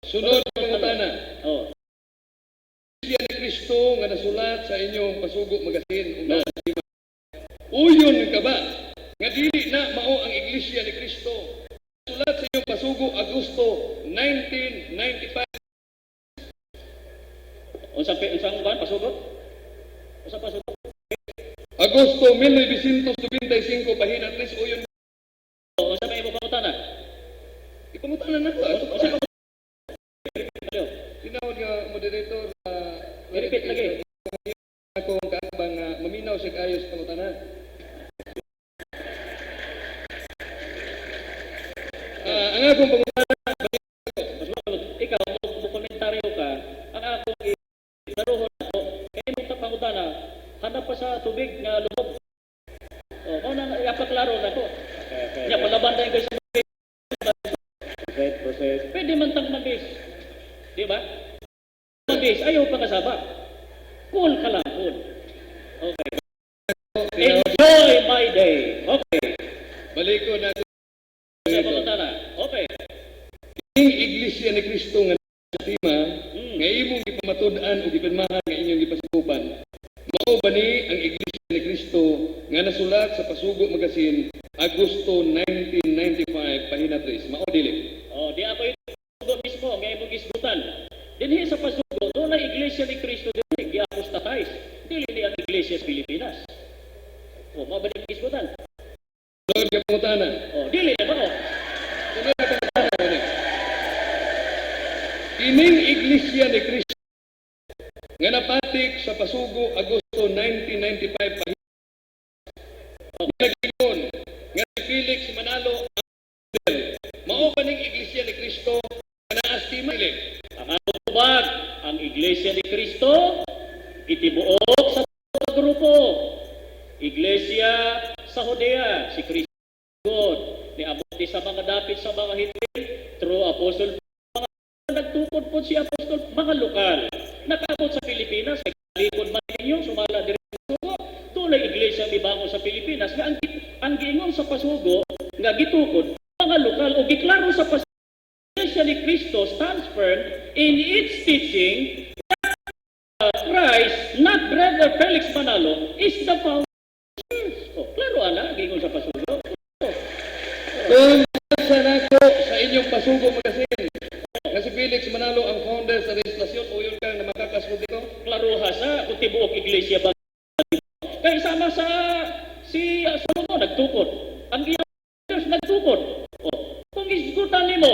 Sunod na pangutana. Oh. Iglesia ni Cristo nga nasulat sa inyong Pasugo Magazine ug uyon ka ba nga dili na mao ang Iglesia ni Cristo? Sulat sa inyong Pasugo Agosto 1995. Unsang ban pasugot? Unsang pasugot? Agosto 1995 pahina 3 uyon. Unsa may imong pangutana? Ipangutanan nako. Unsang Tinawag nga moderator repeat lagi. Ako ang kaabang maminaw siya kayo sa pangutanan. Ang akong pangutanan, Ikaw mo komentaryo ka, ang akong daruhon ako, kaya mo pangutana, hanap pa sa tubig nga lubog. Kung nang ipaklaro na ko. Nya palaban tayo kayo sa process. Pwede man tang mabis. Di ba? Mabis, ayaw pa kasaba. Cool ka lang, cool. Okay. Enjoy my day. Okay. balik ko na Sa pangutana. Okay. Ing Iglesia ni Cristo nga sa tima, nga imong ipamatud-an o ipinmahan nga inyong ipasukupan. Mao ba ni ang Iglesia ni Cristo nga nasulat sa Pasugo Magazine Agosto 1995 pahina 3? Mao dili? Di ako ito mismo, nga imong isgutan. Dinhi sa Pasugo, doon ang Iglesia ni Cristo din, gi-apostatize. Dili ni ang Iglesia sa Pilipinas. Mabalik isgutan. Sunod ka pangutanan. Dili na ba o? Sunod ka pangutanan. Ining Iglesia ni Cristo nga napatik sa Pasugo Agosto 1995 pahina. Nagingon nga si Felix Manalo mao ba ning Iglesia ni Cristo nga naastima ili? Ang atubag, ang Iglesia ni Cristo, itibuok sa mga grupo. Iglesia sa Judea, si Cristo God, niabot sa mga dapit sa mga hitil, true apostle, mga nagtukod po si apostol, mga lokal. Nakabot sa Pilipinas, naglikod man ninyo, sumala din sa Pasugo. Tunay Iglesia mibango sa Pilipinas, nga ang giingon sa Pasugo, nga gitukod, mga lokal, o giklaro sa Pasugo, Iglesia ni Cristo stands firm in its teaching that Christ, not Brother Felix Manalo, is the founder. Klaro ana, giingon sa Pasugo. Kung sa nako sa inyong Pasugo Magazine nga si Felix Manalo ang founder sa legislasyon o yun kang na makakasunod dito? Klaro ha sa kung tibuok Iglesia ba. Kaya sama sa si Solomon nagtukod. Ang iyang nagtukod. Kung isgutan nimo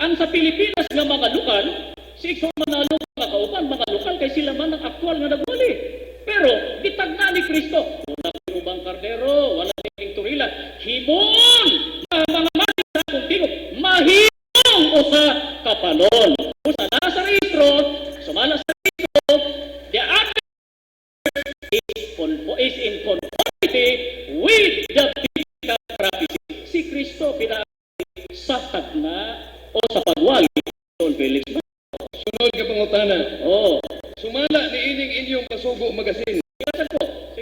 ang sa Pilipinas nga mga lokal, si Igsoon Manalo mga kauban, mga lokal, kay sila man ang aktual nga nagwali. Pero, bitag na ni Kristo. Wala may ubang kardero, wala may turila. Himon! Mga mati sa akong tingog, mahimong o sa kapalon. O sa nasa rehistro, sumala sa rehistro, the other is in conformity with the biblical prophecy. Si Kristo, sa tagna o sa pagwali Don Felix. Sunod ka pangutana. Sumala ni ining inyong Pasugo Magazine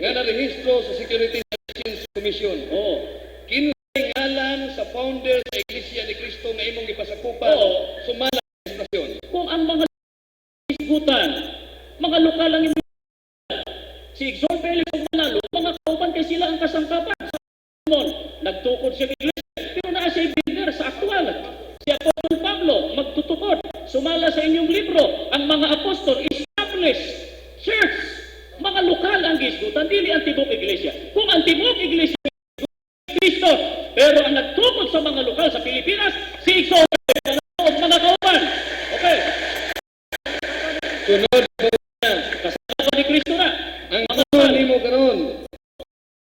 nga narehistro sa Security and Exchange Commission. Kinsay ngalan sa founder sa Iglesia ni Cristo nga imong gipasakupan sumala sa legislasyon. Kung ang mga isgutan, mga lokal ang imong si Igsoon Felix Manalo, mga kauban kay sila ang kasangkapan. Nagtukod siya Iglesia, pero naa siya binder sa aktual. Si Apostol Pablo, magtutukod. Sumala sa inyong libro, ang mga apostol, established church. Mga lokal ang gisgutan, dili ang tibok Iglesia. Kung ang tibok Iglesia, Kristo, pero ang nagtukod sa mga lokal sa Pilipinas, si Igsoon at mga kauban. Okay. Sunod Kasama ni Kristo na. ang mga nimo karon.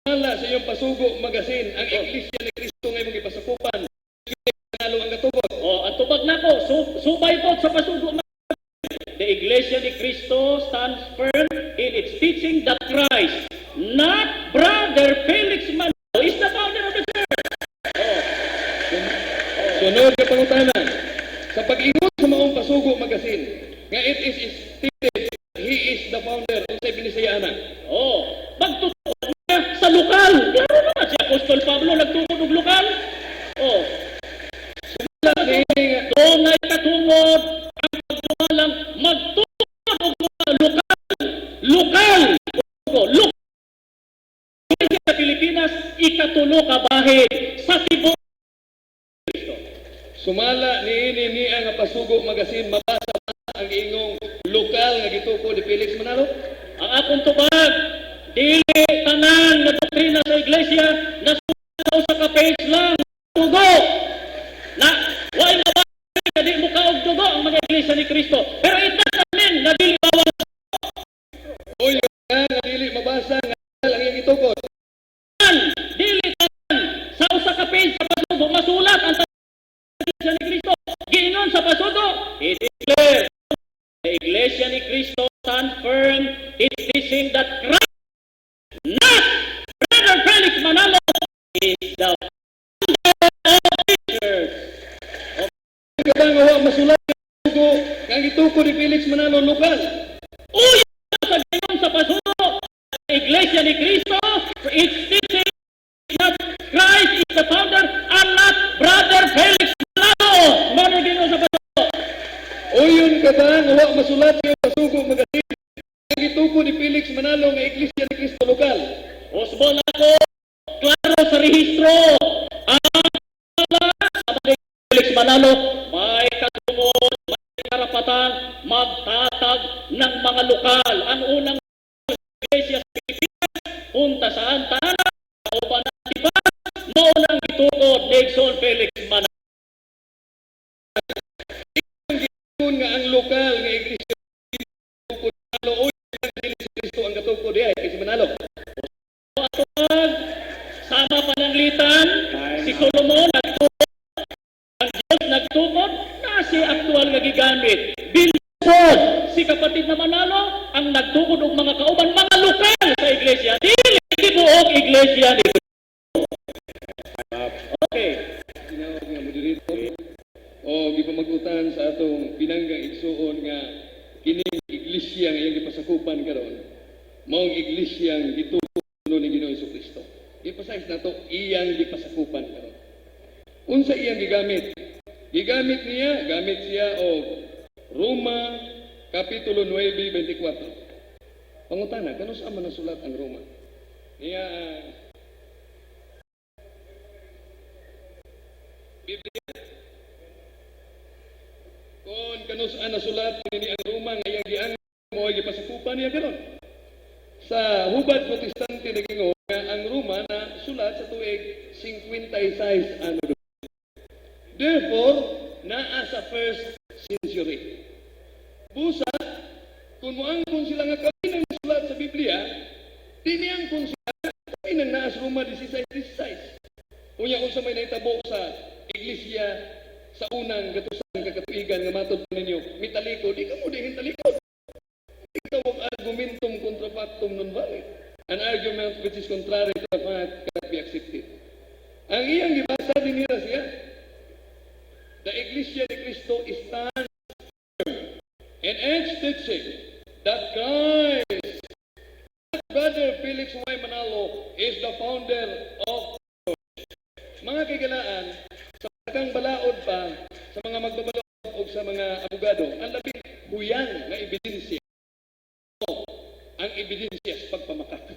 Sumala sa iyong Pasugo Magazine ang Iglesia ni Cristo nga imong gipasakupan. Manalo ang katubag. Ang tubag na ko, subay po sa Pasugo. The Iglesia ni Cristo stands firm in its teaching that Christ, not Brother Felix Manalo, is the founder of the church. Sunod ka pangutana. Sa pag-ingon sa maong Pasugo Magazine nga it is stated he is the founder unsay binisayana. Magtutukod na sa lokal. Klaro naman si Apostol Pablo nagtukod og lokal. Doon ay katungod kabahid sa tibuok Kristo. Sumala ni ang pasugo magasin mabasa ang ingong lokal nga gituko ni Felix Manalo. Ang akong tubag, dili tanan nga doktrina sa iglesia na sa ka-page lang tugo. Na why nga di mo kaog tugo ang mga iglesia ni Kristo. Pero it doesn't mean na dili bawal O yun nga dili mabasa nga ang iyang itukod. dili tanan sa usa ka page sa pasugo masulat ang iglesia ni Kristo. Giingon sa pasugo, it declare the iglesia ni Kristo stand firm its teaching that Christ, not Brother Felix Manalo, is the founder of the church. Kadang nga masulat ang pasugo kang itukod ni Felix Manalo lokal. Uy, sa giingon sa pasugo, the iglesia ni Kristo, its teaching that Christ is the founder and not Brother Felix Manalo. Mano giingon sa pasugo. O yun kadang nga masulat ang pasugo magasin kang itukod ni Felix Manalo nga Iglesia ni Cristo lokal. Usbon ako, klaro sa rehistro. Ang Felix Manalo, may katungod, may karapatan, magtatag ng mga lokal. Ang unang iglesia sa Pilipinas, punta saan? Tanan, kauban ng diba? Maunang itukod, Nixon Felix Manalo. Kung nga ang lokal nga Iglesia ni Manalo o yung Iglesia ni Cristo ang katukod diay kay si Manalo. Atupag, sama pananglitan, si Solomon nagtukod, ang Diyos nagtukod, na si aktual nga gigamit. Bilsod, si kapatid na Manalo, ang nagtukod og mga kauban, mga lokal sa iglesia. Dili buok iglesia ni Okay. Tinawag nga moderator o gipamagutan sa atong pinanggang igsuon nga kining iglesia nga iyang gipasakupan karon maong iglesia nga gitukod ni Ginoong Jesucristo. Ipasayas nato iyang gipasakupan karon. Unsa iyang gigamit? Gigamit niya, gamit siya og Roma kapitulo 9:24. Pangutana, kano sa man nasulat ang Roma? Niya Biblia. Kung kano saan nasulat ni ang Roma nga iyang giang mo ay gipasakupan niya karon. Sa hubad protestante nagingon nga ang Roma na sulat sa tuig 56 ano. Therefore, naa sa first century. Busa, kung moangkon sila nga kami nang sulat sa Biblia, tiniangkon sila kami nang naa sa Roma 16. Unya unsa may nahitabo sa iglesia sa unang gatusan kakatuigan nga matod ninyo, mitalikod, di ka mo dihin talikod. Ito ang argumentum contra factum non valid. An argument which is contrary to the fact cannot be accepted. Ang iyang gibasa din nila siya. The Iglesia ni Cristo stands firm in its teaching that Christ, Brother Felix Y. Manalo, is the founder of the church. Mga kagalaan, sa kang balaod pa, sa mga magbabalaod o sa mga abogado, ang labing huyang na ebidensya ang ebidensya sa pagpamakat.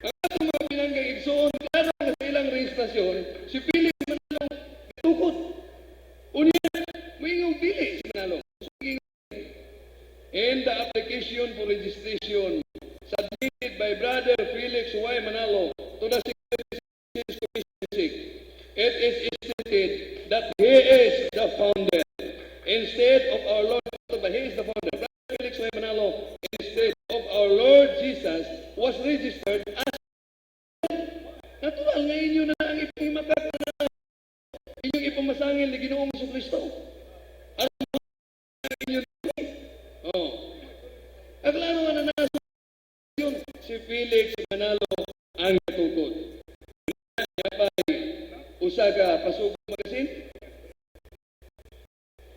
Ang atong mga pinanggang igsoon, klaro nga sa ilang rehistrasyon, si Felix Manalo tukod. Unya, mayingong pili si Manalo. And the application for registration submitted by Brother Felix Y. Manalo to the Securities Commission, it is stated that he is the founder. Instead of our Lord, but he is the founder. Brother Felix Y. Manalo, instead of our Lord Jesus, was registered as natural nga inyo na ang ipahimakat na inyong ipamasangil ni Ginoong Jesucristo. Ang inyo aklaro nga na nasa yun si Felix Manalo ang natukod. Usa ka pasugo magasin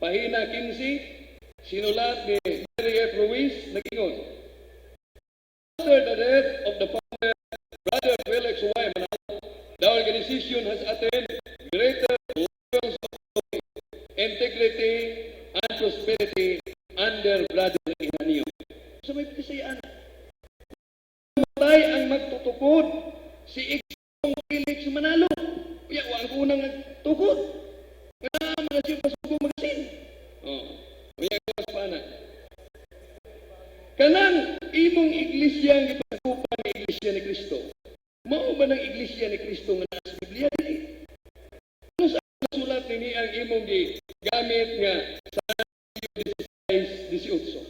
pahina 15 sinulat ni Mary F. Ruiz nagingon, after the death of the founder Brother Felix Y. Manalo, the organization has attained greater levels of integrity and prosperity under Brother Iranio. So may pisayaan. Matay ang magtutukod si Igsoong Felix ang imong gamit nga sa Mateo 16:18.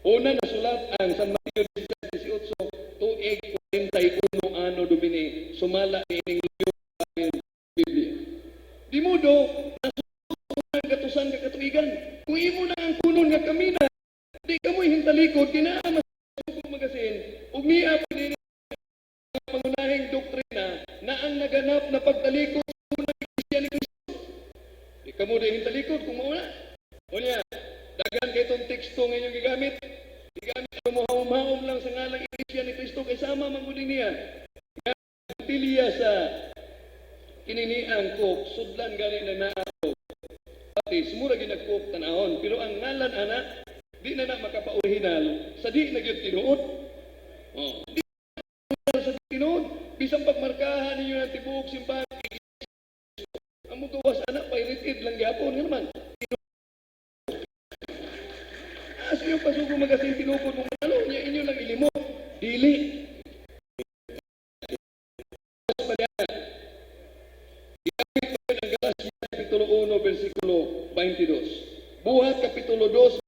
Una nasulat ang San Mateo 16:18, tuig 41 ano Domini, sumala ni ining liyo ang Biblia. Di modo, nasulat ang katusan ka katuigan. Kung imo na ang kunon nga kamina, di ka mo'y hintalikod, kinaamas magasin, umiya pa din ang pangunahing doktrina na ang naganap na pagtalikod sa unang Iglesia ni Cristo. Di ka mo din hintalikod kung mauna. O niya, dagan kay itong teksto ngayon gigamit. Gigamit lumuhawom-hawom lang sa ngalang Iglesia ni Cristo kay sama maguding niya. Nga pilya sa kininiang kok, sudlan gani na naaw. Pati, sumura ginagkok tanahon. Pero ang ngalan anak, di na makapa-original sa di na gyud tinuod. Oh, di na sa tinuod. Bisang pagmarkahan ninyo ng tibuok simbahan, ang mugawas anak, pairitid lang gyapon nga naman. Sa iyong pasugo magasin tinukod mong ano, niya inyo lang ilimot. Dili. Ikamit ko ng Galacia, Kapitulo 1, versikulo 22. Buhat, Kapitulo 2,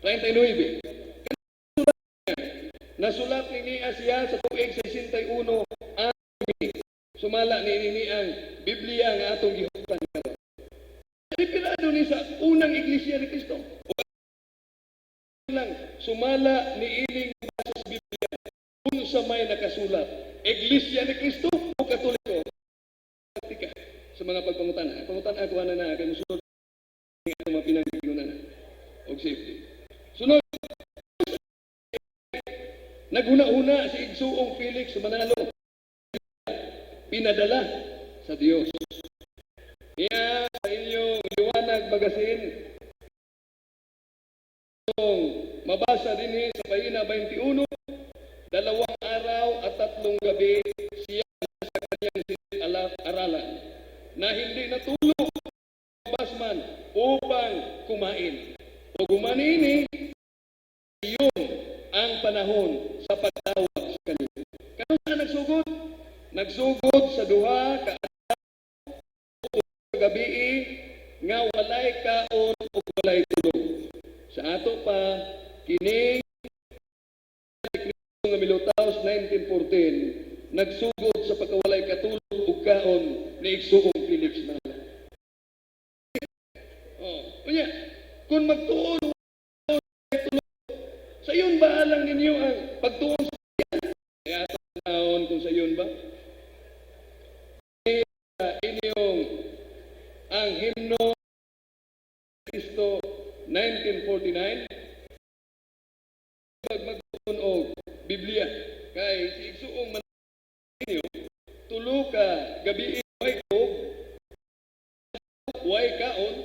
39. Nasulat ni Niya siya sa tuig 61 ang sumala ni ang Biblia nga atong gihutan karon. Ripirado ni sa unang Iglesia ni Cristo. Lang sumala ni ining sa Biblia kung sa may nakasulat. Iglesia ni Cristo o Katoliko? Sa mga pagpangutan. Pangutan ako na kay musulod ni ato mapinanggunan og safety. Sunod, naghuna-huna si Igsuong Felix Manalo, pinadala sa Diyos. Kaya sa inyong liwanag magasin, mabasa din sa pahina 21, 2 araw at 3 gabi siya sa kanyang aralan na hindi natulog basman upang kumain. O gumanini, iyon ang panahon sa pagtawag sa kanila. Kano na nagsugod? Nagsugod sa duha ka gabi nga walay kaon o walay tulog. Sa ato pa, kini nga milutaw 1914, nagsugod sa pagkawalay katulog o kaon ni Igsuong Felix Manalo. Kunya, kung magtuon sa iyon ba alang ninyo ang pagtuon sa iyan? Kaya atong naon kung sa iyon ba? Inyong ang himno Cristo 1949 magtuon og Biblia kay si Igsuong Manalo tulo ka gabi way kaon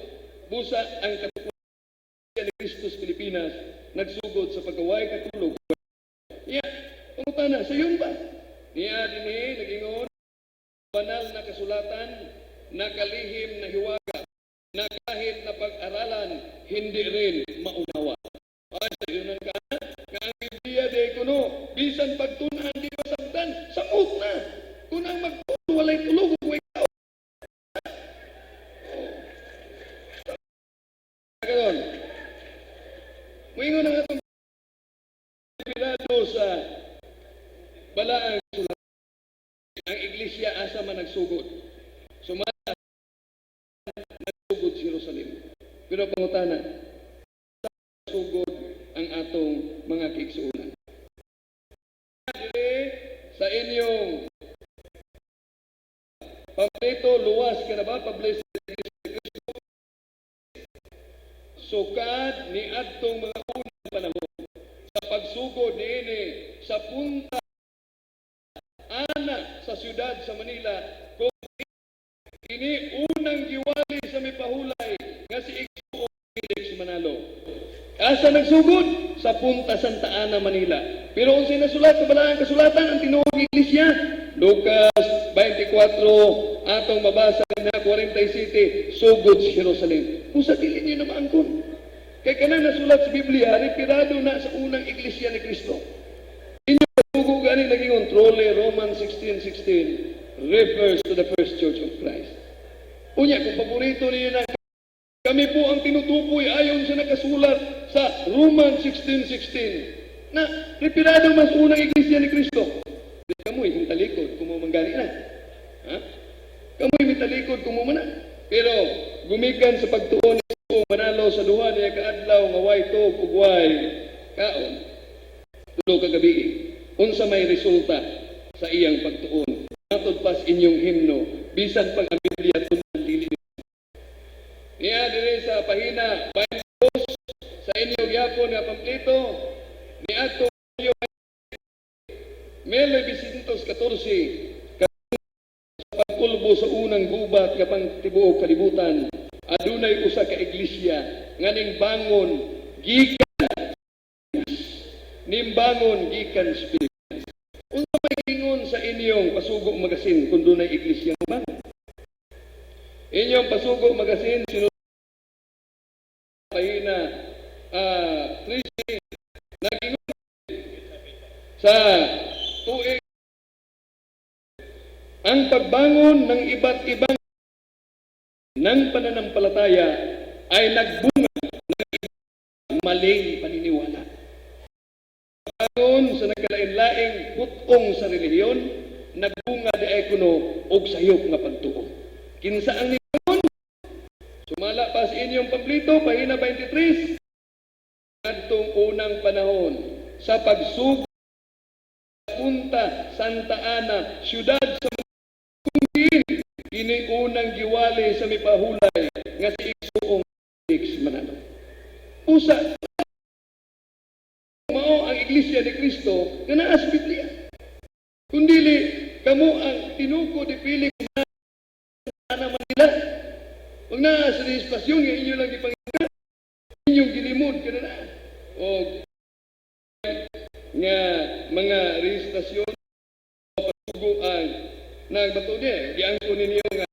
busa ang katupuan ni Cristo sa Pilipinas nagsugod sa pagkaway katulog. Iya, pangutana, sa yun ba? Niya din nagingon, banal na kasulatan, nakalihim na hiwaga, na kahit na pag-aralan, hindi rin maunawa. Ay, sa yun ka na, ang Biblia de kuno, bisan pagtunan, di masabtan, samot na. Kung ang magtunan, walay tulog, huwag ikaw. Ganon. Moingon ang atong pirado sa balaang sulat. Ang iglesia asa man nagsugod. Sumala nagsugod sa Jerusalem. Pero pangutana, nagsugod ang atong mga kiigsuonan. Sa inyong pamplito, luwas ka na ba? Publish sukad ni adtong mga unang panahon sa pagsugod niini sa punta ana sa siyudad sa Manila kung ini unang giwali sa mipahulay nga si Igsuong Felix Manalo. Asa nagsugod? Sa punta Santa Ana, Manila. Pero kung sinasulat sa balaang kasulatan ang tinuod ng Iglesia, Lucas 24, atong mabasa na 47, sugod sa Jerusalem. Kung sa dili niyo naman kun. Kaya kanang nasulat sa Biblia, retirado na sa unang Iglesia ni Cristo. Inyo sugo gani naging kontrole, Romans 16:16 refers to the first church of Christ. Unya, kung paborito niyo na kami po ang tinutukoy ayon sa nakasulat sa Roman 16:16 na preparado mas unang iglesia ni Kristo. Kamoy mitalikod kung mo manggani na. Ha? Kamoy mitalikod kung mo man. Pero gumikan sa pagtuon ni manalo sa duha niya kaadlaw nga way tog ug way kaon. Tulo ka gabi. Unsa may resulta sa iyang pagtuon. Matod pas inyong himno bisan pag ang Biblia tunan dili. Niya dire sa pahina 22 sa inyong gyapon nga pamplito ni ato 1914 pagkulbo sa unang gubat nga pangtibuok kalibutan, adunay usa ka iglesia nga nimbangon gikan Pilipinas. Unsa may ingon sa inyong pasugo magasin kung dunay iglesia man? Inyong pasugo magasin sino pahina 3 nagingon sa tuig ang pagbangon ng iba't ibang ng pananampalataya ay nagbunga ng maling paniniwala. Pagbangon sa nagkalain-laing putong sa relihiyon, nagbunga di kuno og sayop nga pagtuo. Kinsa ang ningon? Sumala pa sa inyong pamplito, pahina 23, adtong unang panahon sa pagsugo Punta Santa Ana, syudad sa kini unang giwali sa mipahulay nga si Igsoong Felix Manalo. Usa mao ang iglesia ni Kristo nga naa sa Biblia. Kundili kamo ang tinuko ni Felix Manalo Manila. Ug naa sa espasyon nga inyo lang gipangita, inyong gilimod kana na. O nga mga rehistrasyon o pasuguan nagbato niya, giangko ninyo nga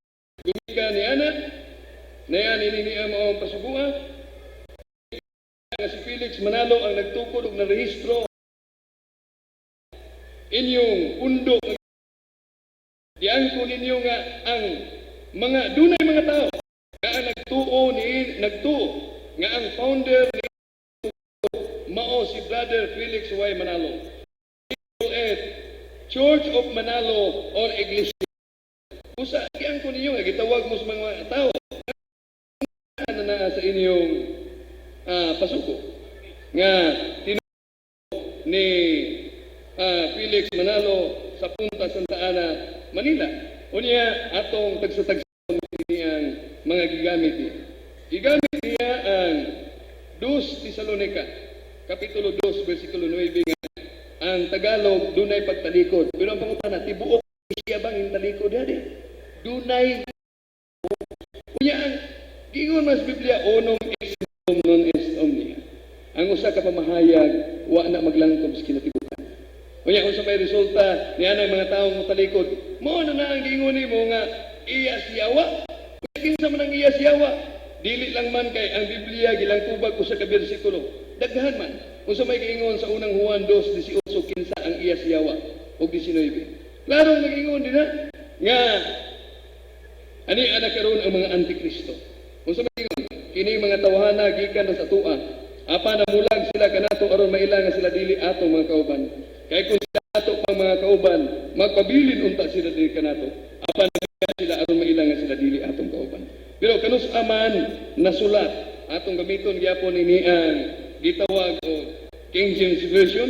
gumika ni Ana, na yan niya mo pasuguan, nga si Felix Manalo ang nagtukod og narehistro inyong pundo. Giangko ninyo nga ang mga dunay mga tao nga ang nagtuo nga ang founder ni mao si Brother Felix Y. Manalo. Church of Manalo or Iglesia. Usa giang ko ninyo nga gitawag mo sa mga tao na sa inyong pasuko nga tinuod ni Felix Manalo sa Punta Santa Ana, Manila. Unya atong tagsatagson niyang mga gigamit niya. Gigamit niya ang 2 Tesalonica Kapitulo 2, versikulo 9 nga ang Tagalog dunay pagtalikod. Pero ang pangutana, tibuok siya bang yung talikod dali? Dunay. Unya ang gingon mas Biblia, onong ex non est omnia. Ang usa ka pamahayag, wa na maglangkob sa kinatibukan. Unya kung sa may resulta, niya ng mga taong matalikod, mo na ang gingon ni mo nga, iya siyawa. Kinsa man ang iya siyawa? Dili lang man kay ang Biblia gilangkubag ko sa bersikulo. Daghan man. Kung sa may giingon sa unang Juan 2:18 kinsa ang iya siyawa og 19. Klaro nagingon din nga ani ana karon ang mga antikristo. Kung sa may giingon kini mga tawhana gikan sa tua. Apa namulag sila kanato aron mailang sila dili ato mga kauban. Kay kung sila ato pang mga kauban magpabilin unta sila dili kanato. Apa sila aron mailang sila dili atong kauban. Pero kanus aman nasulat atong gamiton gyapon ini ang gitawag o King James Version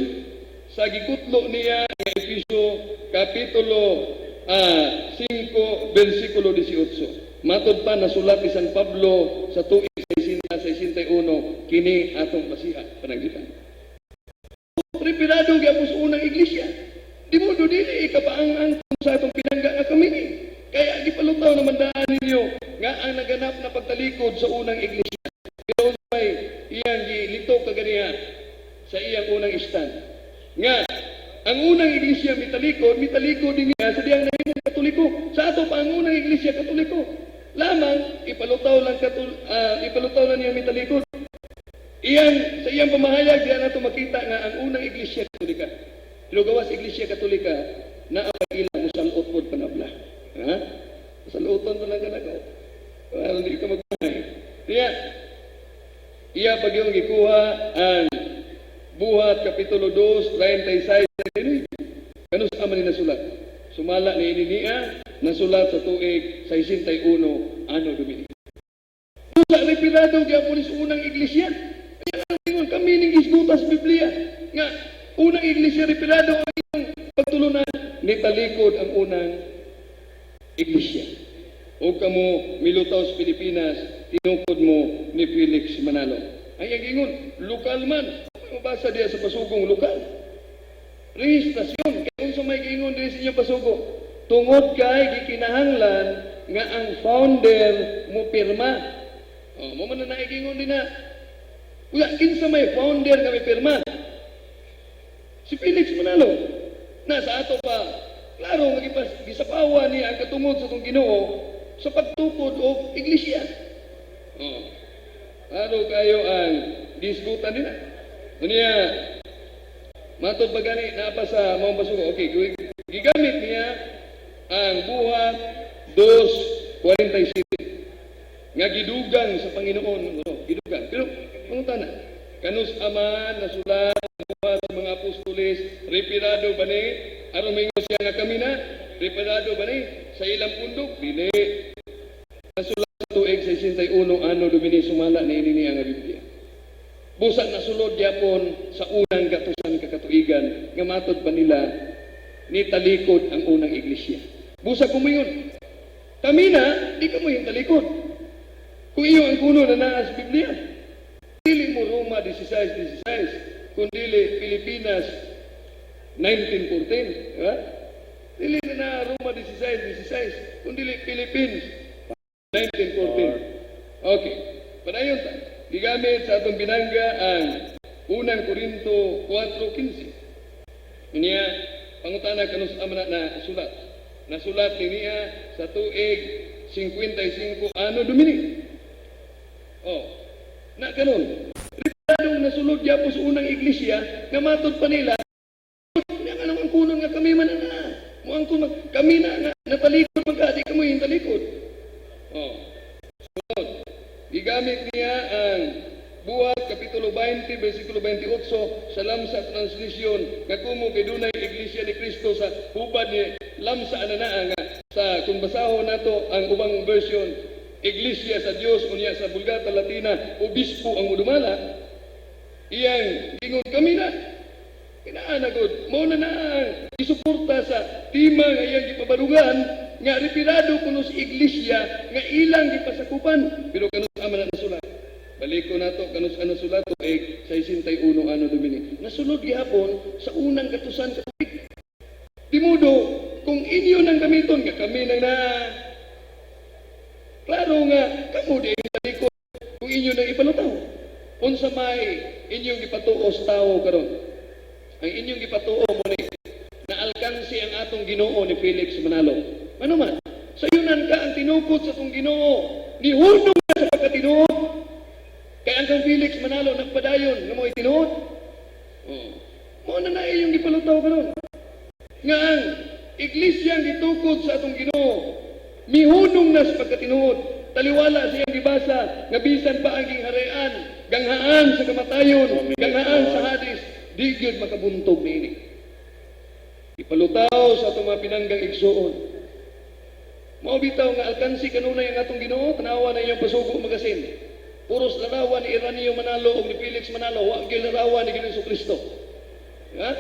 sa gikutlo niya ang Efeso Kapitulo 5 versikulo 18. Matod pa nasulat ni San Pablo sa tuig 61 kini atong basiha pananglitan. Preparado gyapon sa unang iglesia. Di mo do dili ikapaang sa atong pinangga nga kami. Kaya gipalutaw naman daan ninyo nga ang naganap na pagtalikod sa unang iglesia. Pero may iyang gilito kaganiya sa iyang unang stand. Nga, ang unang iglesia mitalikod din niya sa diyang nahimong katoliko. Sa ato pa ang unang iglesia katoliko. Lamang, ipalutaw lang niya mitalikod. Sa iyang pamahayag, diyan nato makita nga ang unang iglesia katolika. Pero gawas iglesia katolika, na ang ilang musalot po panabla. Ha? Musaluton pa lang ka. Hindi ka magbahay. Kaya, iya pag yung gikuha ang buhat Kapitulo 2, 36, kanus aman ni nasulat. Sumala ni Ininia, nasulat sa tuig 61, ano Domini. Sa repirado gyapon sa unang iglesia. Kaya kami ning isgutas Biblia nga unang iglesia repirado ang iyong pagtulunan ni talikod ang unang iglesia. O kamo milutaw sa Pilipinas, tinukod mo ni Felix Manalo. Ay ang ingon, lokal man. Mabasa diya sa pasugong lokal. Rehistrasyon. Kaya kung sa may ingon din sa inyo pasugo, tungod kay gikinahanglan nga ang founder mo pirma. Mo man na naigingon din na. Uya, kinsa may founder nga may pirma? Si Felix Manalo. Nasa ato pa, klaro, gisapawa niya ang katungod sa itong Ginoo sa pagtukod o iglesia. Klaro kayo ang disgutan nila. Niya, matod ba gani napa sa mga basugo? Okay, gigamit niya ang buhat 2:47 nga gidugang sa Panginoon. Gidugang. Pero, pangunta na, kanus aman nasulat sa mga apostoles, repirado ba ni? Aron mingo siya nga kami na, repirado ba ni? Sa ilang pundok, dili. Nasulat sa tuig 61, ano Domini sumala ni ini ang Biblia. Busa nasulod yapon sa unang gatusan kakatuigan nga matod ba nila ni talikod ang unang iglesia. Busa kumayon. Kami na, di ka mo yung talikod. Kung iyo ang kuno na naa sa Biblia. Dili mo Roma 16:16, kundi Pilipinas 19:14. Diba? Dili na Roma 16:16, kundi Philippines 19:14. Okay. Padayon ta. Gigamit sa atong binangga ang unang Korinto 4:15. Niya, pangutana kanus amana na sulat. Nasulat niya sa tuig 55 ano Domini. Na kanon. Ripadong nasulod yapo sa unang iglesia nga matod pa nila. Nga naman kunon nga kami man na. Muang kami na natalikod magkadi kamo yung talikod. Sunod. Gigamit niya ang buhat Kapitulo 20, versikulo 28 sa Lamsa Translation nga kumo kay dunay Iglesia ni Cristo sa hubad ni Lamsa ananaa nga sa kung basahon nato ang ubang version Iglesia sa Dios unya sa Vulgata Latina obispo ang udumala iyang gingon kami na kinaanagod mo na isuporta sa tima nga iyang gipabarugan nga retirado kuno sa iglesia nga ilang gipasakupan pero kanus aman na sulat balik ko nato kanus ana sulat tuig 61 ano Domini nasulod gihapon sa unang gatusan sa tuig di modo kung inyo nang gamiton nga kami nang na klaro nga kamo di talikod kung inyo nang ipalutaw unsa may inyong gipatuo sa tawo karon ang inyong gipatuo mo ni na alkansi ang atong Ginoo ni Felix Manalo. Ano man? Sayunan ka ang tinupod sa atong Ginoo. Nihunong na sa pagkatinuod. Kaya ang kang Felix Manalo nagpadayon nga mo itinuod. Mo na na iyong gipalutaw karon. Nga ang iglesia ang gitukod sa atong Ginoo. Mihunong na sa pagkatinuod. Taliwala siyang gibasa nga bisan pa ang gingharian, ganghaan sa kamatayon, ganghaan sa Hades. Di gyud makabuntog niini. Ipalutaw sa atong mga pinanggang igsuon. Mao bitaw nga alkansi kanunay ang atong Ginoo, tanawa na iyang pasugo magasin. Puros larawan ni Iranio Manalo ug ni Felix Manalo, wa gyud larawan ni Ginoong Kristo. Ha?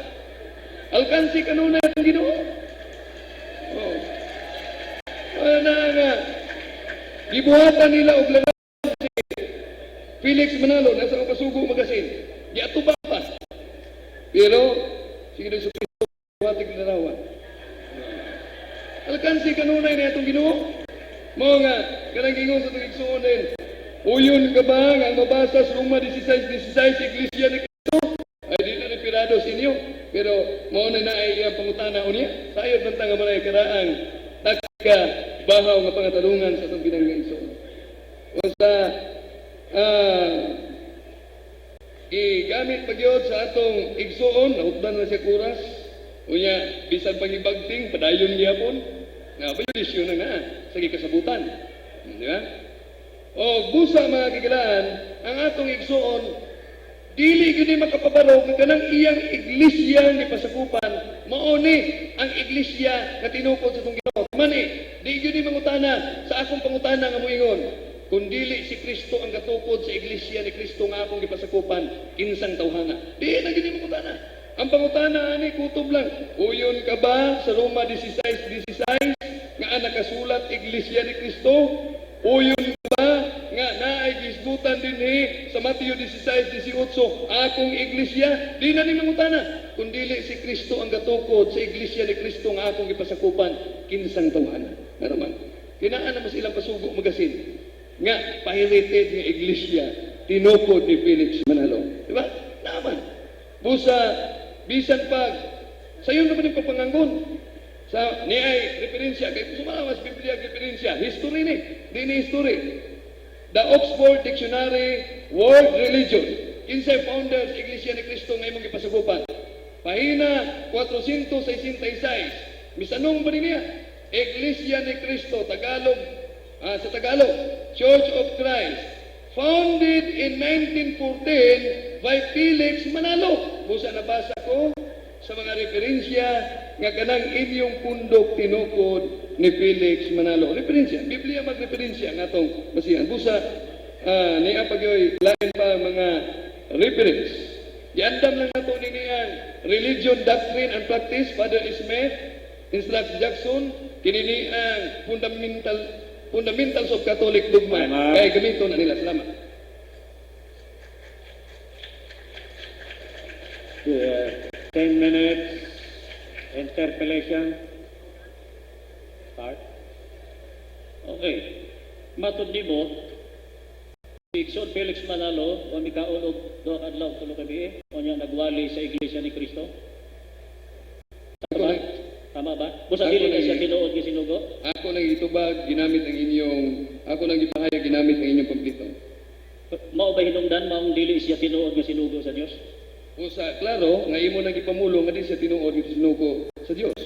Alkansi kanunay ang Ginoo. Ana nga gibuhatan nila og larawan si Felix Manalo nasa pasugo magasin. Giatuba pa. Pero, sige na sa Kristo, watig larawan. Alkansi kanunay na itong Ginoo. Mga nga, kanang ingon sa itong igsuonin, uyon ka ba nga ang mabasa sa Roma 16:16 Iglesia ni Kristo? Ay, di na repirado sa inyo. Pero, mauna na ay iyang pangutana o niya. Sayod ng tanga mo na karaang takka, bahaw nga pangatalungan sa itong binanggang igsuon. O sa, igamit pagyod sa atong igsuon, nahukdan na siya kuras. Unya, bisan pangibagting, padayon gihapon. Nga, bayodisyon na nga, sa gikasabutan. Di ba? O busa mga kikilaan, ang atong igsuon, dili gyud ni makapabarog nga kanang iyang iglesia ni pasakupan mao ni ang iglesia nga tinukod sa tong Ginoo. Mani, di gyud ni mangutana sa akong pangutana nga moingon, kung dili si Kristo ang gatukod sa iglesia ni Kristo nga akong gipasakupan, kinsang tawhana. Di na gyud ni mangutana. Ang pangutana ani kutob lang. Uyon ka ba sa Roma 16:16 nga nakasulat iglesia ni Kristo? Uyon ka ba nga naay gisgutan dinhi sa Mateo 16:18 akong iglesia? Di na ni mangutana. Kung dili si Kristo ang gatukod sa iglesia ni Kristo nga akong gipasakupan, kinsang tawhana. Ano man? Kinaan na mas ilang pasugo magasin nga pahirited nga iglesia tinukod ni Felix Manalo. Di ba? Naman. Busa bisan pag sayo naman yung papanganggon sa ni ay referensya kay sumalawas Biblia referensya history ni dini history the Oxford Dictionary World Religion kinsay founders Iglesia ni Cristo nga imong gipasagupan pahina 466 misanong ba niya Iglesia ni Cristo Tagalog sa Tagalog Church of Christ founded in 1914 by Felix Manalo. Busa nabasa ko sa mga referensya nga kanang inyong pundok tinukod ni Felix Manalo. Referensya, Biblia magreferensya nga atong basihan. Busa niya pagyoy lain pa mga reference. Yandam lang nato ni niyang Religion, Doctrine and Practice, Father Smith, Instruct Jackson, kini ang fundamentals of Catholic dogma. Kaya gamito na nila. Salamat. 10 minutes interpellation. Start. Okay. Matod nimo, Igsoon Felix Manalo, o mikaon og do adlaw tulo ka biye, o niya nagwali sa Iglesia ni Cristo. Tama ba? Busa dili na siya tinuod nga sinugo? Ako nang itubag ginamit ang inyong ako nang ipahayag ginamit ang inyong pamplito. Mao ba hinungdan maong dili siya tinuod nga sinugo sa Dios? Usa klaro nga imo nang ipamulo nga di siya tinuod nga sinugo sa Dios.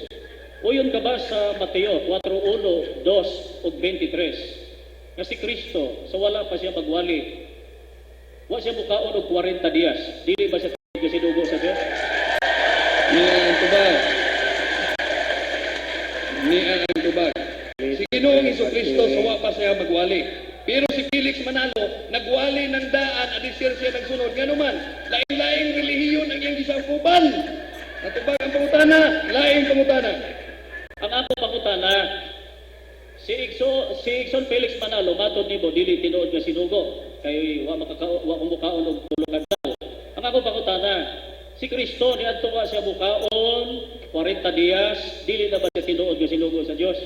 Uyon ka ba sa Mateo 4:1, 2 ug 23? Nga si Kristo sa wala pa siya magwali. Wa siya mukaon og 40 dias. Dili ba siya tinuod nga sinugo sa Dios? Niya ang tubag. Niya ang tubag. Si Ginoong Jesucristo sa wa pa siya magwali. Pero si Felix Manalo, nagwali ng daan at isir siya nagsunod. Nga naman, laing-laing relihiyon ang iyang gisakupan. Natubag ang pangutana, laing pangutana. Ang ako pangutana, si Igsoon Felix Manalo, matod nimo dili tinuod nga sinugo. Kay wa kumukaon og tulo ka tawo. Ang ako pangutana, si Kristo niadto wa siya mukaon 40 dias, dili na ba siya tinuod nga sinugo sa Dios?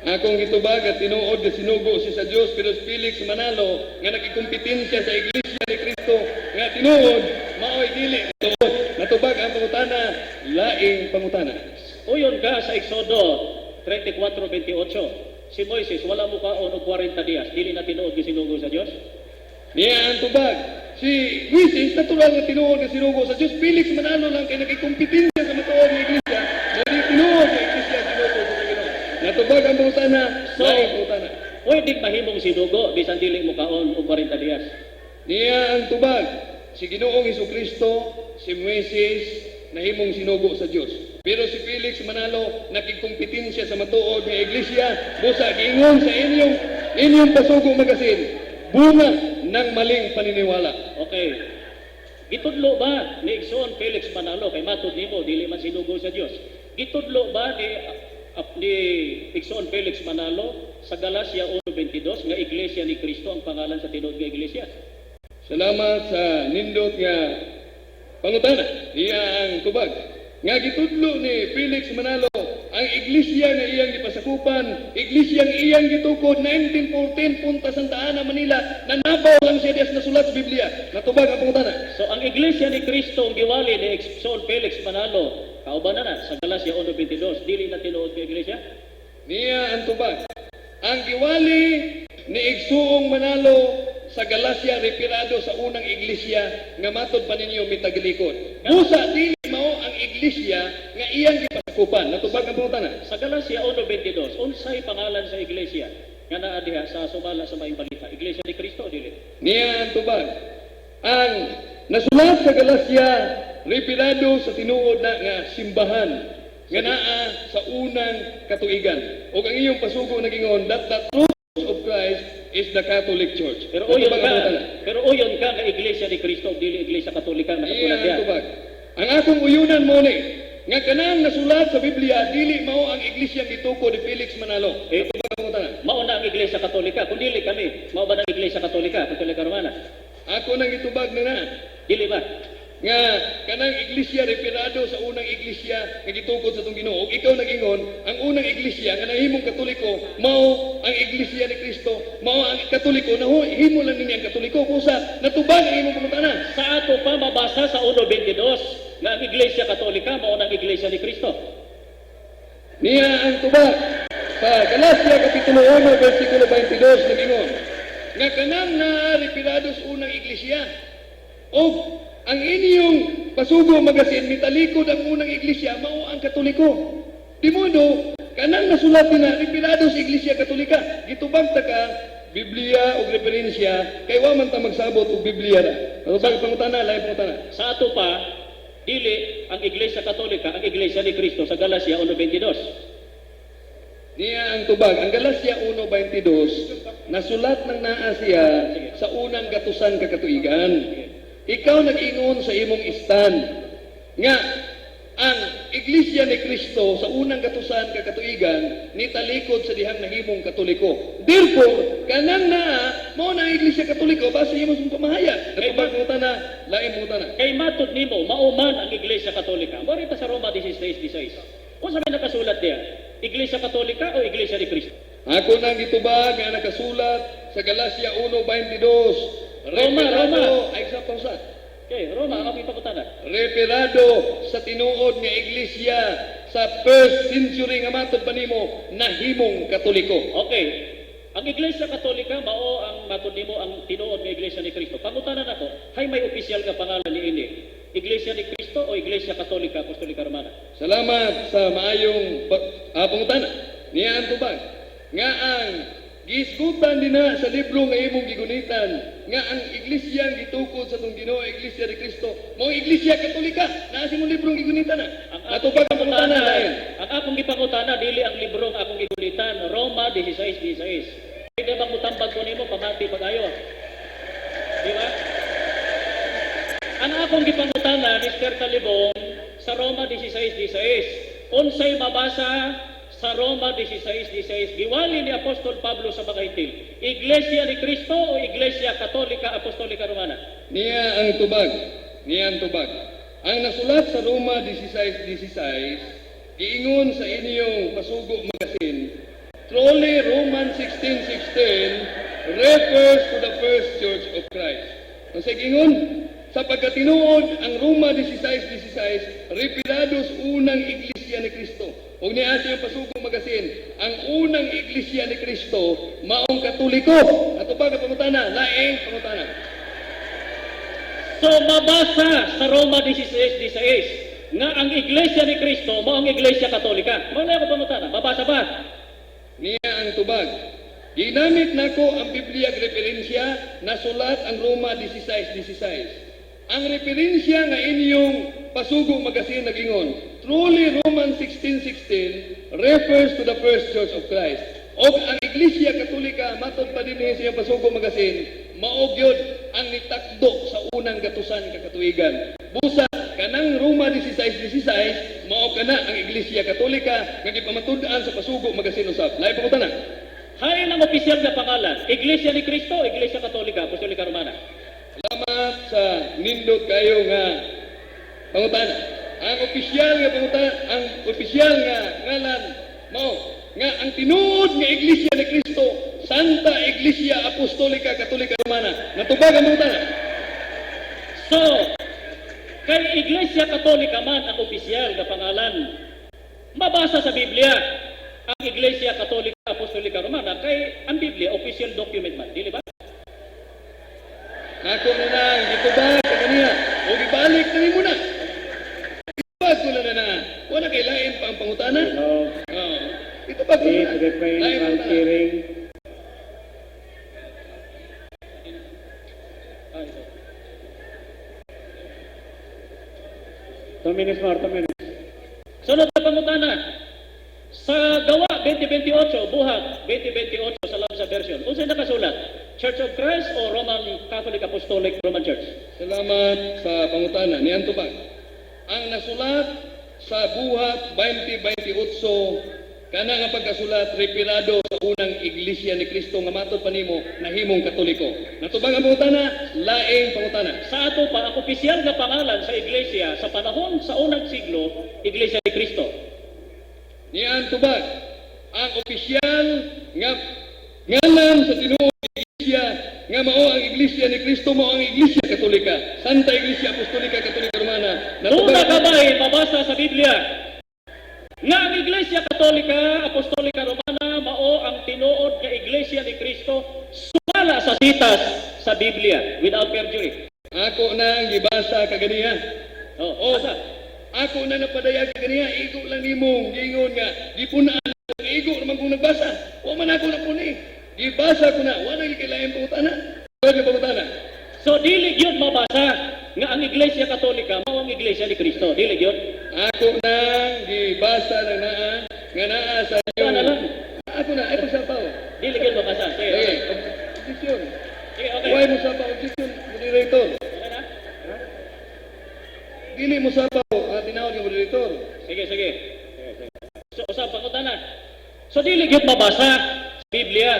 Akong gitubag at tinuod na sinugo siya sa Dios pero si Felix Manalo nga nagikumpetensya sa Iglesia ni Cristo nga tinuod maoy dili tinuod. Natubag ang pangutana, laing pangutana. Uyon ka sa Exodo 34:28. Si Moises wala mo kaon og 40 dias, dili na tinuod nga sinugo sa Dios. Niya ang tubag. Si Moises natural nga tinuod nga sinugo sa Dios. Felix Manalo lang kay nagikumpetensya sa matuod nga iglesia. Dili tinuod nga iglesia sinugo sa Ginoo. Natubag ang pangutana, laing pangutana. Pwede mahimong sinugo bisan dili mo kaon og 40 dias. Niya ang tubag. Si Ginoong Jesucristo, si Moises, nahimong sinugo sa Dios. Pero si Felix Manalo nakikumpetensya sa matuod nga iglesia, busa giingon sa inyong pasugo magasin, bunga ng maling paniniwala. Okay. Gitudlo ba ni Igsoon Felix Manalo kay matod nimo dili man sinugo sa Dios? Gitudlo ba ni Igsoon Felix Manalo sa Galacia 1:22 nga Iglesia ni Cristo ang pangalan sa tinuod nga iglesia? Salamat sa nindot nga pangutana. Iya ang tubag. Nga gitudlo ni Felix Manalo ang iglesia nga iyang gipasakupan, iglesia nga iyang gitukod 1914 punta Santa Ana, Manila, nanabaw lang siya dias nasulat sa Biblia. Natubag ang pangutana. So ang iglesia ni Cristo ang giwali ni Igsoon Felix Manalo, kauban na sa Galacia 1:22, dili na tinuod nga iglesia? Niya ang tubag. Ang giwali ni Igsoong Manalo sa Galacia referado sa unang iglesia nga matod pa ninyo mitaglikod. Busa dili mao ang iglesia nga iyang gipasakupan. Natubag ang pangutana. Sa Galacia 1:22, unsay pangalan sa iglesia nga naa diha sa sumala sa maayong balita? Iglesia ni Cristo dili. Niya ang tubag. Ang nasulat sa Galacia, repilado sa tinuod na nga simbahan nga naa sa unang katuigan. O ang iyong pasugo nagingon that the truth of Christ is the Catholic Church. Pero uyon ka nga Iglesia ni Cristo dili Iglesia Katolika na katulad Niya diha. ang tubag. Ang akong uyunan mo ni nga kanang nasulat sa Biblia dili mao ang iglesia gituko ni Felix Manalo. Mao na ang Iglesia Katolika, kun dili kami, mao ba ang Iglesia Katolika, Katolika Romana? Ako nang itubag na Dili ba? nga kanang iglesia referado sa unang iglesia nga gitukod sa tong Ginoo. Ug ikaw nagingon ang unang iglesia nga nahimong Katoliko mao ang iglesia ni Kristo, mao ang Katoliko na himo lang nini ang Katoliko kusa natubag ang imong pangutana. Sa ato pa mabasa sa 1:22 nga ang Iglesia Katolika mao ang Iglesia ni Kristo. Niya ang tubag sa Galacia kapitulo 1 bersikulo 22 nagingon nga kanang referado sa unang iglesia og ang inyong pasugo magasin mitalikod ang unang iglesia mao ang Katoliko. Di modo kanang nasulat na referado sa Iglesia Katolika gitubag ta ka Biblia o referensya kay wa man ta magsabot og Biblia ra. Ano ba pangutana lain pangutana? Sa ato pa dili ang Iglesia Katolika ang Iglesia ni Kristo sa Galacia 1:22. Niya ang tubag ang Galacia 1:22 nasulat ng naa siya sa unang gatusan ka katuigan. Ikaw nag-ingon sa imong istan nga ang Iglesia ni Kristo sa unang gatusan ka katuigan nitalikod sa dihang nahimong Katoliko. Therefore, kanang naa mao na ang Iglesia Katoliko base imong pamahayag. Natubag mo na lain mo na. Kay matud nimo mao man ang Iglesia Katolika. Mao ta sa Roma 16:16. Unsa may nakasulat diya? Iglesia Katolika o Iglesia ni Kristo? Ako nang gitubag nga nakasulat sa Galacia 1:22. Roma. Ay sa pausa. Okay, Roma ang ipakutana. Referado sa tinuod nga iglesia sa first century nga matod pa nimo nahimong Katoliko. Okay. Ang Iglesia Katolika mao ang matud nimo ang tinuod nga Iglesia ni Kristo. Pangutanan nako, hay may opisyal nga pangalan niini. Iglesia ni Kristo o Iglesia Katolika Apostolika Romana? Salamat sa maayong pangutana. Niya ang tubag nga ang gisgutan din na sa libro nga imong gigunitan nga ang iglesia ang gitukod sa tong Ginoo Iglesia ni Kristo mao Iglesia Katolika naa sa imong librong gigunitan na. Atubag ang pangutana lain. Ang akong gipangutana dili ang libro nga akong gigulitan, Roma 16:16. Pwede bang mutambag ko nimo pamati pag-ayo? Di ba? Ang akong gipangutana Mr. Talibong sa Roma 16:16. Unsay mabasa sa Roma 16:16, giwali ni Apostol Pablo sa mga Hintil, Iglesia ni Kristo o Iglesia Katolika Apostolika Romana? Niya ang tubag. Niya ang tubag. Ang nasulat sa Roma 16:16, giingon sa inyong pasugo magasin, truly Romans 16:16 refers to the first church of Christ. Ang sa giingon, sa pagkatinuod ang Roma 16:16 repilado sa unang iglesia ni Kristo. Ug niya sa iyong pasugo magasin, ang unang iglesia ni Kristo maong Katoliko. Ato pa pangutana, laing pangutana. So mabasa sa Roma 16:16 nga ang Iglesia ni Kristo mao ang Iglesia Katolika. Mao na ako pangutana, mabasa ba? Niya ang tubag. Ginamit nako ang Biblia ag referensya nasulat ang Roma 16:16. Ang referensya nga inyong pasugo magasin nagingon, truly Romans 16:16 refers to the first church of Christ. Og ang Iglesia Katolika matod pa din sa iyang pasugo magasin, mao gyud ang nitakdo sa unang gatusan ka katuigan. Busa kanang Roma 16:16 mao kana ang Iglesia Katolika nga gipamatud-an sa pasugo magasin usab. Lain pangutana. Hay ang opisyal na pangalan, Iglesia ni Kristo o Iglesia Katolika Apostolika Romana? Salamat sa nindot kayo nga pangutana. Ang opisyal nga ngalan mao nga ang tinuod nga Iglesia ni Kristo, Santa Iglesia Apostolika Katolika Romana. Natubag ang pangutana. So, kay Iglesia Katolika man ang opisyal nga pangalan, mabasa sa Biblia ang Iglesia Katolika Apostolika Romana kay ang Biblia official document man, dili ba? Ako na nang gitubag ka kaniya. O gibalik na mo na. Gitubag ko na. Wala kay lain pa ang pangutana. Gitubag ko na. Please refrain from cheering. 2 minutes more, 2 minutes. Sunod na pangutana. Sa Gawa 2028, Buhat 2028 sa Lamsa version, unsay nakasulat? Church of Christ o Roman Catholic Apostolic Roman Church? Salamat sa pangutana. Niyan tubag. Ang nasulat sa Buhat 2028 kana nga pagkasulat referado sa unang iglesia ni Kristo nga matud pa nimo nahimong Katoliko. Natubag ang pangutana, laing pangutana. Sa ato pa, ang opisyal na pangalan sa iglesia sa panahon sa unang siglo, Iglesia ni Cristo. Niyan tubag. Ang opisyal nga ngalan sa tinuod iglesia nga mao ang iglesia ni Kristo, mao ang iglesia Katolika, Santa Iglesia Apostolika Katolika Romana. Tuna ka ba mabasa sa Biblia nga ang Iglesia Katolika Apostolika Romana mao ang tinuod nga iglesia ni Kristo sumala sa sitas sa Biblia without perjury? Ako na ang gibasa kaganihan. Basa. Ako na napadayag kaganihan, igo lang nimong gingon nga gipunaan ko, igo naman kung nagbasa. Wa man ako na puni. Gibasa ko na, wala gikilayan pangutana. Wala pangutana. So dili gyud mabasa nga ang Iglesia Katolika mao ang iglesia ni Kristo. Dili gyud. Ako na gibasa na naa nga naa sa inyo. Ano lang? Ako na, ay pasapaw. Dili gyud mabasa. Sige. Okay, Okay. objection. Sige, okay. Why mo sapaw objection, moderator? Okay na? Dili mo sapaw, tinawag ng moderator. Sige, sige. So, usap pangutana. So, dili gyud mabasa sa Biblia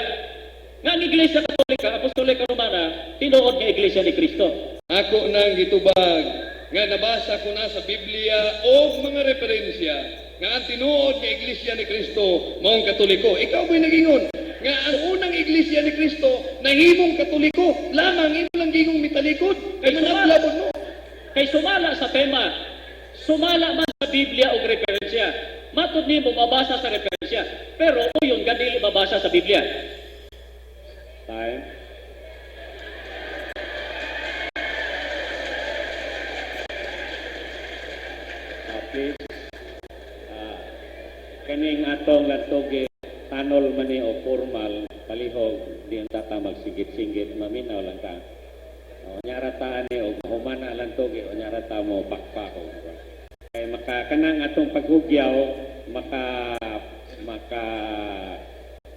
nga ang Iglesia Katolika, Apostolika Romana, tinuod nga Iglesia ni Kristo. Ako nang gitubag nga nabasa ko na sa Biblia o mga referensya nga ang tinuod nga Iglesia ni Kristo maong Katoliko. Ikaw ba'y nagingon nga ang unang Iglesia ni Kristo nahimong Katoliko lamang imo lang gingong mitalikod kay nanablabog mo. Kay sumala sa tema, sumala man sa Biblia og referensya. Matud nimo mabasa sa referensya, pero uyon ganili mabasa sa Biblia. Time. Please. Kaning atong lantoge tanol man ni o formal palihog di ang tata magsigit-singgit maminaw lang ka. O nyarataan ni o humana lantoge o nyarata mo pakpak o. Kay makakanang atong paghugyaw maka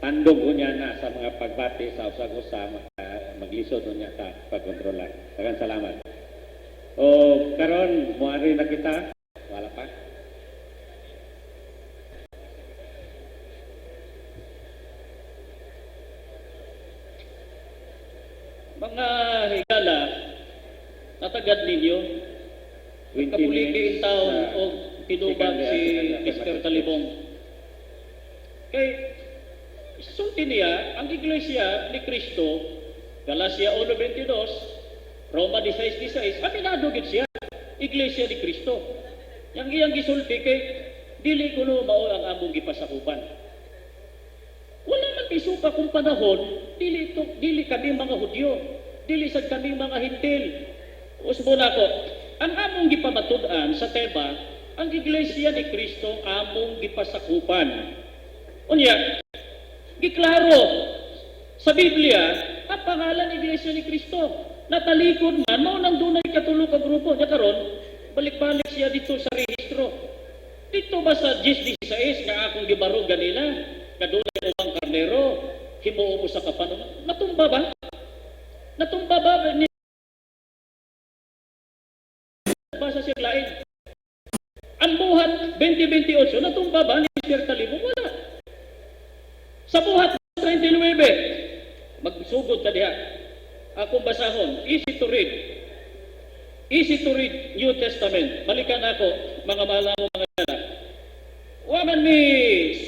tandog unya na sa mga pagbati sa usag-usa maglisod unya ta pagkontrolan. Daghang salamat. O karon moari na kita wala pa. Mga higala, natagad ninyo, kapuliki in town o tinubag si Mr. Talibong. Kay, sulti niya, ang Iglesia ni Cristo, Galacia 1:22, Roma 16:16, aminado gid siya, Iglesia ni Cristo. Yang iyang gisulti kay dili kuno mao ang among gipasakupan. Wala man isupa kung panahon, dili kami mga Hudyo, dili sad kami mga Hintil. Usbo nako, ang among gipamatud-an sa tema, ang Iglesia ni Cristo among gipasakupan. Unya, giklaro sa Biblia ang pangalan Iglesia ni Cristo. Natalikod man mao nang dunay katulo ka grupo nya karon. Balik-balik siya dito sa rehistro. Dito ba sa 10:16 nga akong gibarog ganila? Kadulay ubang karnero, himuo mo sa kapanon. Natumba ba? Natumba ba ni basa siya lain? Ang Buhat 2028, natumba ba ni Mr. Talibong? Wala. Sa Buhat 39, magsugod ka diha. Akong basahon, easy to read. Easy to read New Testament. Balikan ako, mga mahal mo mga anak. Waman mi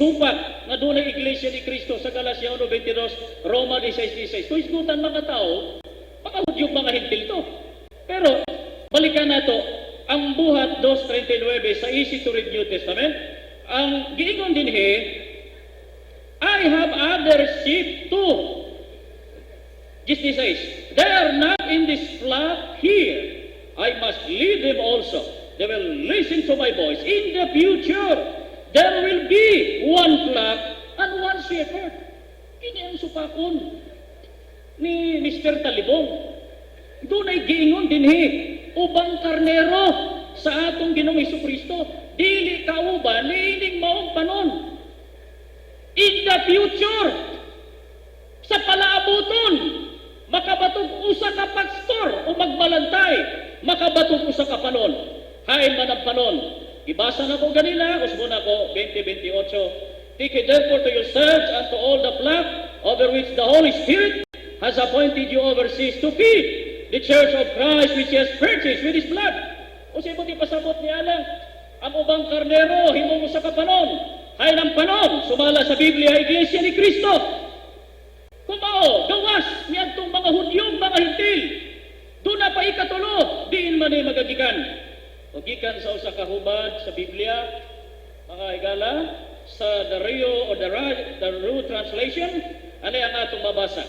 supak nga dunay Iglesia ni Cristo sa Galacia 1:22, Roma 16:16. Kung isgutan mga tao, pakahudyog mga hintil to. Pero, balikan nato, ang Buhat 2:39 sa Easy to read New Testament, ang giingon din I have other sheep too. 16:6, they are not in this flock here. I must lead them also. They will listen to my voice. In the future, there will be one flock and one shepherd. Kini ang supakon ni Mr. Talibong. Doon ay giingon din ubang karnero sa atong Ginoong Hesukristo. Dili kauban niining maong panon. In the future, sa palaabuton, makabatog usa ka pastor o magbalantay, makabatog usa ka panon. Hain man ang panon. Ibasa na ko ganila, usbo na ko 20:28. Take it therefore to yourselves and to all the flock over which the Holy Spirit has appointed you overseas to feed the church of Christ which he has purchased with his blood. O sa ibang ipasabot niya lang, ang ubang karnero, himong usa ka panon. Hain ang panon, sumala sa Biblia, Iglesia ni Cristo. Kumao, gawas niyadtong mga Hudyong, mga Hintil. Doon na pa ikatulo, diin man ay magagikan. O gikan sa usa ka hubad sa Biblia, mga higala, sa the Rio translation, ano ang atong mabasa?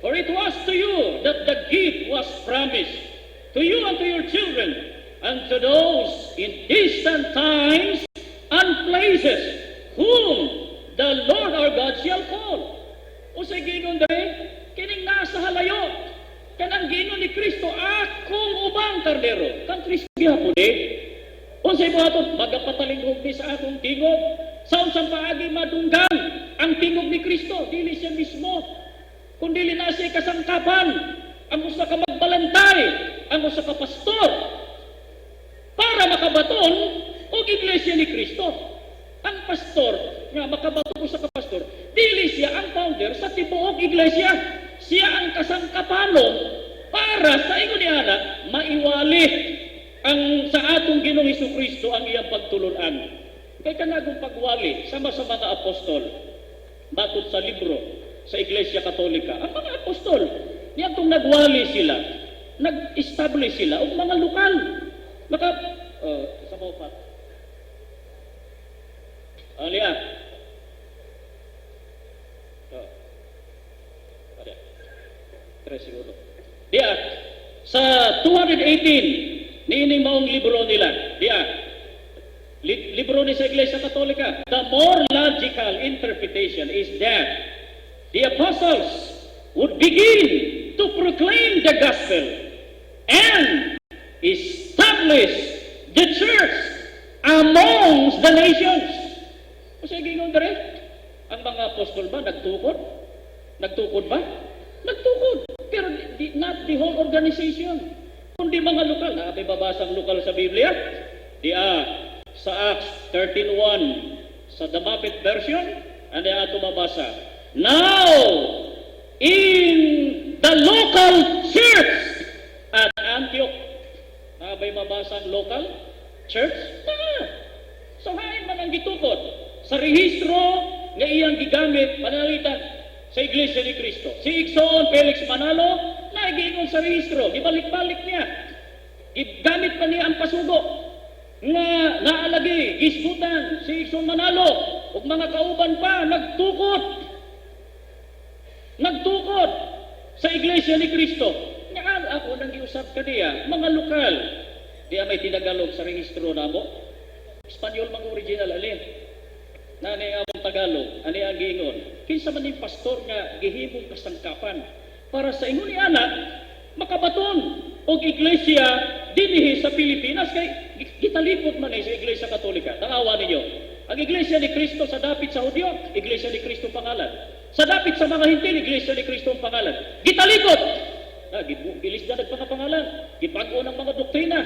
For it was to you that the gift was promised, to you and to your children, and to those in distant times and places, whom the Lord our God shall call. O sa gingon dere, kining nasa halayo, kanang gingon ni Kristo, akong ubang kardero, kang Kristo gihapon unsay buhaton, magapatalingog ni sa akong tingog, sa unsang paagi madunggan ang tingog ni Kristo, dili siya mismo, kundi na siya kasangkapan, ang usa ka magbalantay, ang usa ka pastor, para makabaton og iglesia ni Kristo. Ang pastor, nga makabaton usa ka pastor, dili siya ang founder sa tibuok iglesia, siya ang kasangkapanon para sa ingon ni anak maiwali ang sa atong Ginoong Hesukristo ang iyang pagtulunan. Kay kanagong pagwali sama sa mga apostol, matod sa libro sa Iglesia Katolika, ang mga apostol, niyatong nagwali sila, nag-establish sila og mga lokal. Sa mga pat. Aliya. Diya, sa 218, niining maong libro nila, diya, libro ni sa Iglesia Katolika, the more logical interpretation is that the apostles would begin to proclaim the gospel and establish the church amongst the nations. Kasi gingon dere, ang mga apostol ba nagtukod? Nagtukod ba? Nagtukod. Pero not the whole organization. Kundi mga lokal. Nakapay babasang lokal sa Biblia? Sa Acts 13:1 sa Damapit version, ano ato mabasa? Now, in the local church at Antioch, nakapay mabasang local church? So, hain man ang gitukod sa rehistro nga iyang gigamit panalitan sa Iglesia ni Cristo. Si Igsoon Felix Manalo, nagiingon sa rehistro, gibalik-balik niya. Gigamit pa niya ang pasugo nga naalagi, gisgutan, si Igsoon Manalo, ug mga kauban pa, nagtukod sa Iglesia ni Cristo. Nga ako nang giusap kaniya, mga lokal, diya may tinagalog sa rehistro namo. Espanyol mga original alin. Nani among Tagalog, ani ang giingon. Kinsa man ning pastor nga gihimong kasangkapan para sa ingon ni anak makabaton og iglesia dinhi sa Pilipinas kay gitalipod man sa Iglesia Katolika. Tanawa ninyo. Ang Iglesia ni Cristo sa dapit sa Hudyo, Iglesia ni Cristo pangalan. Sa dapit sa mga Hintil, Iglesia ni Cristo pangalan. Gitalikod. Gilis na nagpangapangalan. Gipag-o ng mga doktrina.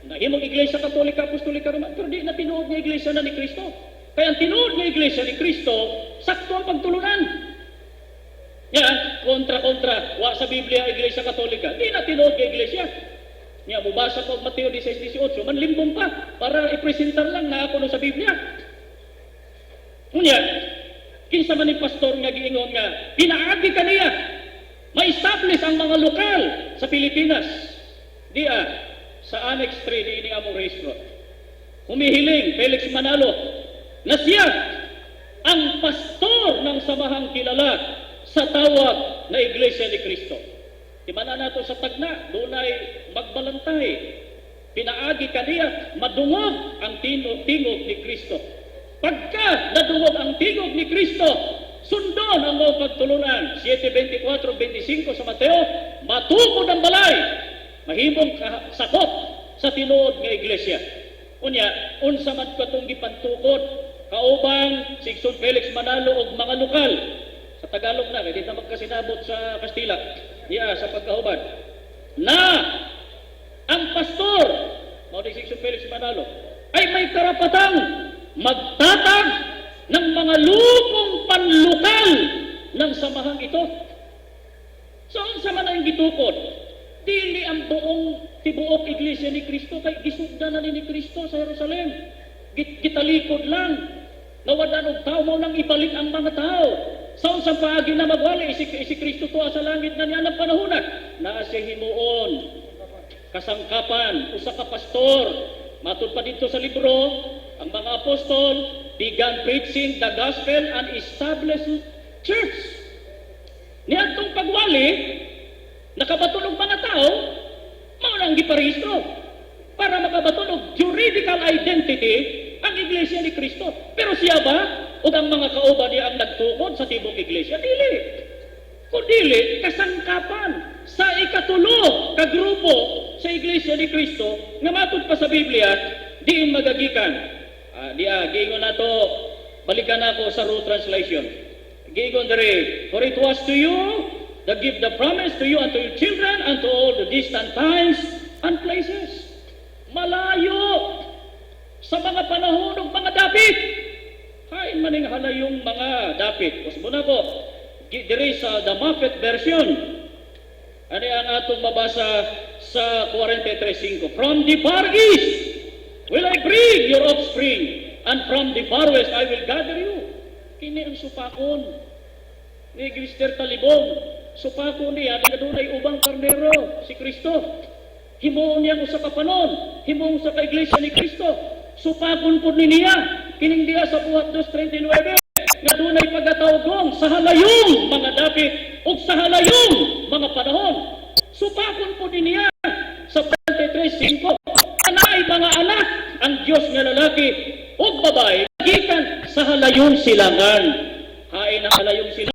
Nahimong Iglesia Katolika, Apostolika, Roman, pero di na tinuod nga Iglesia na ni Cristo. Kaya ang tinuod nga Iglesia ni Cristo, sakto ang pagtulunan. Yan, kontra-kontra, wa sa Biblia Iglesia Katolika, di na tinuod nga Iglesia. Nga, mubasa ko Mateo 16:18, manlimbong pa, para ipresentar lang na ako sa Biblia. Ngunya, kinsa man ni pastor nga giingon nga, pinaagi kaniya, ma-establish ang mga lokal sa Pilipinas. Sa Annex 3, di ini among rehistro. Humihiling, Felix Manalo, na siya ang pastor ng samahang kilala sa tawag na Iglesia ni Cristo. Timana nato sa tagna, doon ay magbalantay. Pinaagi kaniya, madungog ang tingog ni Cristo. Pagka nadungog ang tingog ni Cristo, sundon ang mga pagtulunan. 7:24-25 sa Mateo, matukod ang balay, mahimong sakop sa tinuod nga iglesia. Unya, unsa man katong gipantukod kaubang si Igsoon Felix Manalo og mga lokal sa Tagalog na kay di ta magkasinabot sa Kastila sa pagkahubad na ang pastor mao ni si Igsoon Felix Manalo ay may karapatang magtatag ng mga lupong panlokal ng samahang ito. So, unsa man ang gitukod? Dili ang buong tibuok iglesia ni Kristo kay gisugdan na ni Kristo sa Jerusalem. Gitalikod lang. Nawadan og tao mo nang ibalik ang mga tao. Sa unsang paagi na magwali si Kristo tuwa sa langit na niya ng panahonat. Naa siya himuon. Kasangkapan usa ka pastor. Matud pa dito sa libro, ang mga apostol began preaching the gospel and established church. Niadtong pagwali, nakabatulog mga tao, mao nang giparehistro para makabatulog juridical identity ang iglesia ni Kristo. Pero siya ba o ang mga kauban niya ang nagtukod sa tibok iglesia? Dili. Kung dili, kasangkapan sa ikatulo ka grupo sa iglesia ni Kristo nga matud pa sa Biblia, diin magagikan. Giingon na to, balikan ako sa Root Translation. Giingon diri, for it was to you that give the promise to you and to your children and to all the distant times and places. Malayo sa mga panahon ng mga dapit. Hain maning halayong mga dapit. Usbo na ko, diri sa The Muppet version. Ano ang atong mabasa sa 43:5? From the far east will I bring your offspring, and from the far west I will gather you. Kini ang supakon ni Gister Talibong. Supakon niya, nagdunay ubang karnero, si Kristo. Himuon niya usa ka panon, himuon sa iglesia ni Kristo. Supakon po niya, kining diya sa buhat 2:39, nga dunay pagatawgong sa halayong mga dapit o sa halayong mga panahon. Supakon po niya sa 43:5, anay mga anak ang Diyos nga lalaki o babae gikan sa halayong silangan. Hain ang halayong silangan.